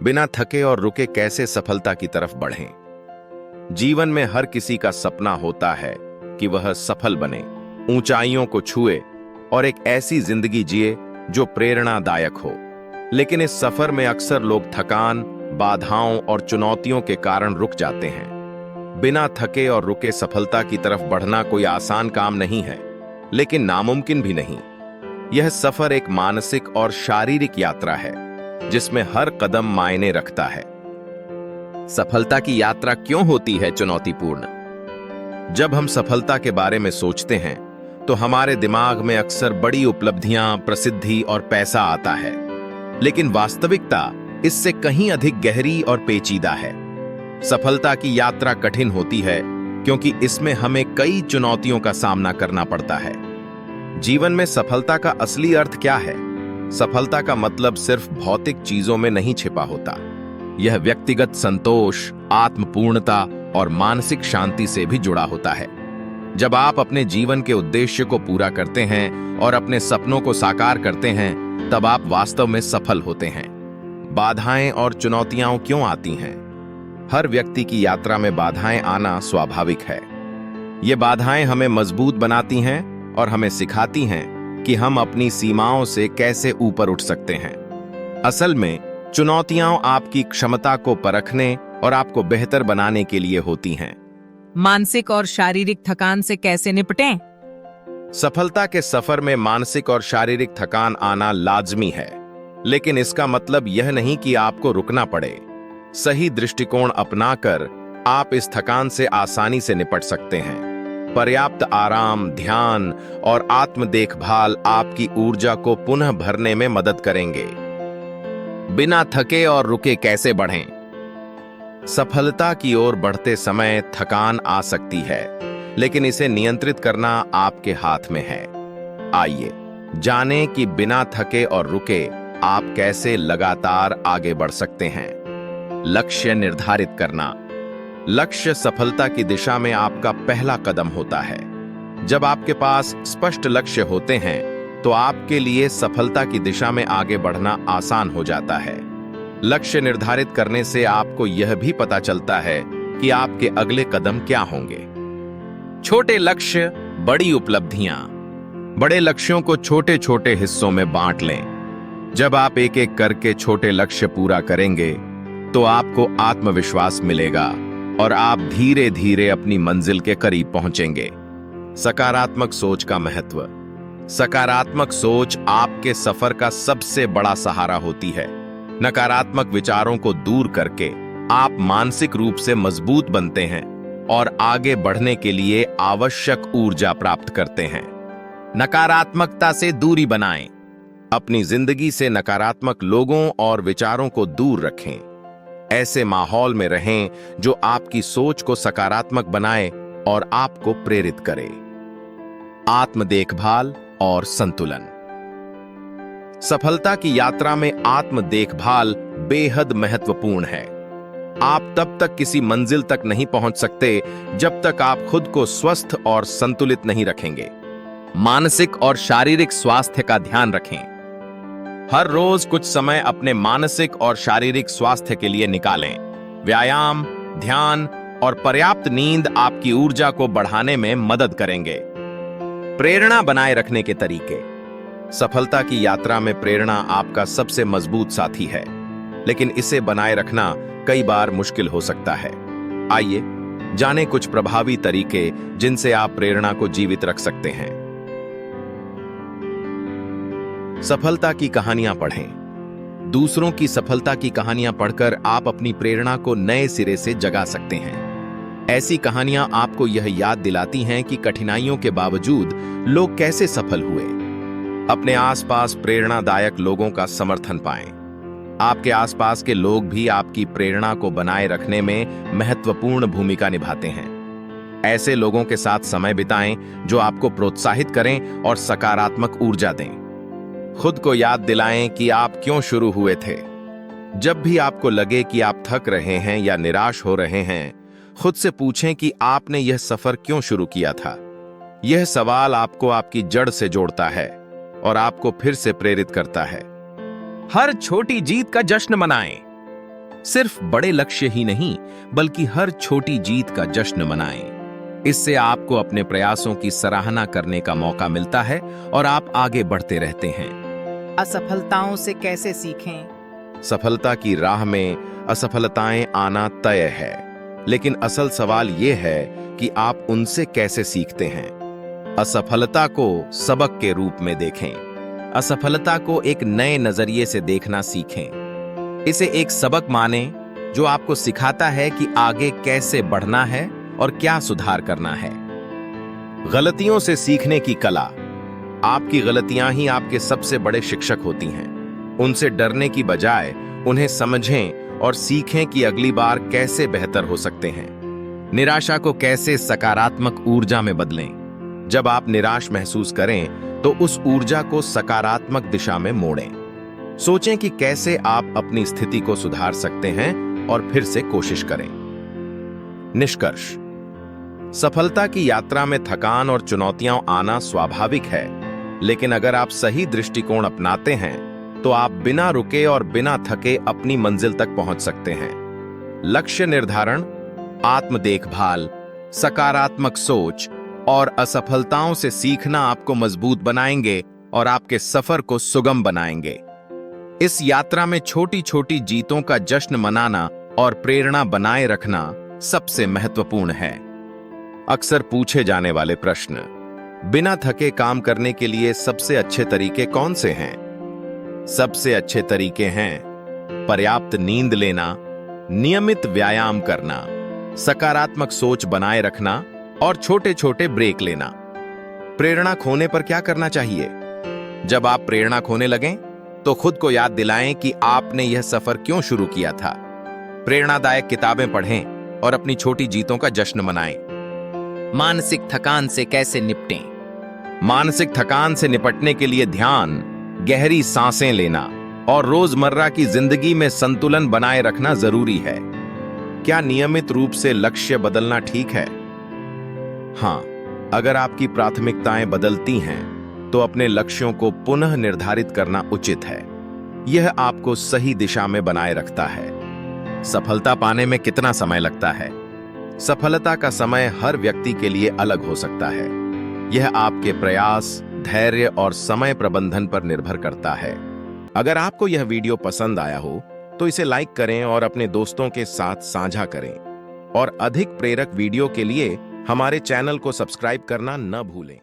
बिना थके और रुके कैसे सफलता की तरफ बढ़ें। जीवन में हर किसी का सपना होता है कि वह सफल बने, ऊंचाइयों को छुए और एक ऐसी जिंदगी जिए जो प्रेरणादायक हो। लेकिन इस सफर में अक्सर लोग थकान, बाधाओं और चुनौतियों के कारण रुक जाते हैं। बिना थके और रुके सफलता की तरफ बढ़ना कोई आसान काम नहीं है, लेकिन नामुमकिन भी नहीं। यह सफर एक मानसिक और शारीरिक यात्रा है जिसमें हर कदम मायने रखता है। सफलता की यात्रा क्यों होती है चुनौतीपूर्ण? जब हम सफलता के बारे में सोचते हैं तो हमारे दिमाग में अक्सर बड़ी उपलब्धियां, प्रसिद्धि और पैसा आता है, लेकिन वास्तविकता इससे कहीं अधिक गहरी और पेचीदा है। सफलता की यात्रा कठिन होती है क्योंकि इसमें हमें कई चुनौतियों का सामना करना पड़ता है। जीवन में सफलता का असली अर्थ क्या है? सफलता का मतलब सिर्फ भौतिक चीजों में नहीं छिपा होता। यह व्यक्तिगत संतोष, आत्मपूर्णता और मानसिक शांति से भी जुड़ा होता है। जब आप अपने जीवन के उद्देश्य को पूरा करते हैं और अपने सपनों को साकार करते हैं, तब आप वास्तव में सफल होते हैं। बाधाएं और चुनौतियां क्यों आती हैं? हर व्यक्ति की यात्रा में बाधाएं आना स्वाभाविक है। ये बाधाएं हमें मजबूत बनाती हैं और हमें सिखाती हैं कि हम अपनी सीमाओं से कैसे ऊपर उठ सकते हैं। असल में चुनौतियां आपकी क्षमता को परखने और आपको बेहतर बनाने के लिए होती हैं। मानसिक और शारीरिक थकान से कैसे निपटें? सफलता के सफर में मानसिक और शारीरिक थकान आना लाजमी है, लेकिन इसका मतलब यह नहीं कि आपको रुकना पड़े। सही दृष्टिकोण अपनाकर आप इस थकान से आसानी से निपट सकते हैं। पर्याप्त आराम, ध्यान और आत्म देखभाल आपकी ऊर्जा को पुनः भरने में मदद करेंगे। बिना थके और रुके कैसे बढ़ें? सफलता की ओर बढ़ते समय थकान आ सकती है, लेकिन इसे नियंत्रित करना आपके हाथ में है। आइए जानें कि बिना थके और रुके आप कैसे लगातार आगे बढ़ सकते हैं। लक्ष्य निर्धारित करना। लक्ष्य सफलता की दिशा में आपका पहला कदम होता है। जब आपके पास स्पष्ट लक्ष्य होते हैं तो आपके लिए सफलता की दिशा में आगे बढ़ना आसान हो जाता है। लक्ष्य निर्धारित करने से आपको यह भी पता चलता है कि आपके अगले कदम क्या होंगे। छोटे लक्ष्य, बड़ी उपलब्धियां। बड़े लक्ष्यों को छोटे छोटे हिस्सों में बांट लें। जब आप एक एक करके छोटे लक्ष्य पूरा करेंगे तो आपको आत्मविश्वास मिलेगा और आप धीरे धीरे अपनी मंजिल के करीब पहुंचेंगे। सकारात्मक सोच का महत्व। सकारात्मक सोच आपके सफर का सबसे बड़ा सहारा होती है। नकारात्मक विचारों को दूर करके आप मानसिक रूप से मजबूत बनते हैं और आगे बढ़ने के लिए आवश्यक ऊर्जा प्राप्त करते हैं। नकारात्मकता से दूरी बनाएं। अपनी जिंदगी से नकारात्मक लोगों और विचारों को दूर रखें। ऐसे माहौल में रहें जो आपकी सोच को सकारात्मक बनाए और आपको प्रेरित करे। आत्म देखभाल और संतुलन। सफलता की यात्रा में आत्म देखभाल बेहद महत्वपूर्ण है। आप तब तक किसी मंजिल तक नहीं पहुंच सकते जब तक आप खुद को स्वस्थ और संतुलित नहीं रखेंगे। मानसिक और शारीरिक स्वास्थ्य का ध्यान रखें। हर रोज कुछ समय अपने मानसिक और शारीरिक स्वास्थ्य के लिए निकालें। व्यायाम, ध्यान और पर्याप्त नींद आपकी ऊर्जा को बढ़ाने में मदद करेंगे। प्रेरणा बनाए रखने के तरीके। सफलता की यात्रा में प्रेरणा आपका सबसे मजबूत साथी है, लेकिन इसे बनाए रखना कई बार मुश्किल हो सकता है। आइए जानें कुछ प्रभावी तरीके जिनसे आप प्रेरणा को जीवित रख सकते हैं। सफलता की कहानियां पढ़ें। दूसरों की सफलता की कहानियां पढ़कर आप अपनी प्रेरणा को नए सिरे से जगा सकते हैं। ऐसी कहानियां आपको यह याद दिलाती हैं कि कठिनाइयों के बावजूद लोग कैसे सफल हुए। अपने आसपास प्रेरणादायक लोगों का समर्थन पाएं। आपके आसपास के लोग भी आपकी प्रेरणा को बनाए रखने में महत्वपूर्ण भूमिका निभाते हैं। ऐसे लोगों के साथ समय बिताएं जो आपको प्रोत्साहित करें और सकारात्मक ऊर्जा दें। खुद को याद दिलाएं कि आप क्यों शुरू हुए थे। जब भी आपको लगे कि आप थक रहे हैं या निराश हो रहे हैं, खुद से पूछें कि आपने यह सफर क्यों शुरू किया था। यह सवाल आपको आपकी जड़ से जोड़ता है और आपको फिर से प्रेरित करता है। हर छोटी जीत का जश्न मनाएं। सिर्फ बड़े लक्ष्य ही नहीं, बल्कि हर छोटी जीत का जश्न मनाएं। इससे आपको अपने प्रयासों की सराहना करने का मौका मिलता है और आप आगे बढ़ते रहते हैं। असफलताओं से कैसे सीखें? सफलता की राह में असफलताएं आना तय है, लेकिन असल सवाल यह है कि आप उनसे कैसे सीखते हैं। असफलता को सबक के रूप में देखें। असफलता को एक नए नजरिए से देखना सीखें। इसे एक सबक माने जो आपको सिखाता है कि आगे कैसे बढ़ना है और क्या सुधार करना है। गलतियों से सीखने की कला। आपकी गलतियां ही आपके सबसे बड़े शिक्षक होती हैं। उनसे डरने की बजाय उन्हें समझें और सीखें कि अगली बार कैसे बेहतर हो सकते हैं। निराशा को कैसे सकारात्मक ऊर्जा में बदलें। जब आप निराश महसूस करें तो उस ऊर्जा को सकारात्मक दिशा में मोड़ें। सोचें कि कैसे आप अपनी स्थिति को सुधार सकते हैं और फिर से कोशिश करें। निष्कर्ष। सफलता की यात्रा में थकान और चुनौतियां आना स्वाभाविक है, लेकिन अगर आप सही दृष्टिकोण अपनाते हैं तो आप बिना रुके और बिना थके अपनी मंजिल तक पहुंच सकते हैं। लक्ष्य निर्धारण, आत्म देखभाल, सकारात्मक सोच और असफलताओं से सीखना आपको मजबूत बनाएंगे और आपके सफर को सुगम बनाएंगे। इस यात्रा में छोटी छोटी जीतों का जश्न मनाना और प्रेरणा बनाए रखना सबसे महत्वपूर्ण है। अक्सर पूछे जाने वाले प्रश्न। बिना थके काम करने के लिए सबसे अच्छे तरीके कौन से हैं? सबसे अच्छे तरीके हैं पर्याप्त नींद लेना, नियमित व्यायाम करना, सकारात्मक सोच बनाए रखना और छोटे छोटे ब्रेक लेना। प्रेरणा खोने पर क्या करना चाहिए? जब आप प्रेरणा खोने लगें तो खुद को याद दिलाएं कि आपने यह सफर क्यों शुरू किया था। प्रेरणादायक किताबें पढ़ें और अपनी छोटी जीतों का जश्न मनाएं। मानसिक थकान से कैसे निपटें? मानसिक थकान से निपटने के लिए ध्यान, गहरी सांसें लेना और रोजमर्रा की जिंदगी में संतुलन बनाए रखना जरूरी है। क्या नियमित रूप से लक्ष्य बदलना ठीक है? हाँ, अगर आपकी प्राथमिकताएं बदलती हैं तो अपने लक्ष्यों को पुनः निर्धारित करना उचित है। यह आपको सही दिशा में बनाए रखता है। सफलता पाने में कितना समय लगता है? सफलता का समय हर व्यक्ति के लिए अलग हो सकता है। यह आपके प्रयास, धैर्य और समय प्रबंधन पर निर्भर करता है। अगर आपको यह वीडियो पसंद आया हो तो इसे लाइक करें और अपने दोस्तों के साथ साझा करें। और अधिक प्रेरक वीडियो के लिए हमारे चैनल को सब्सक्राइब करना न भूलें।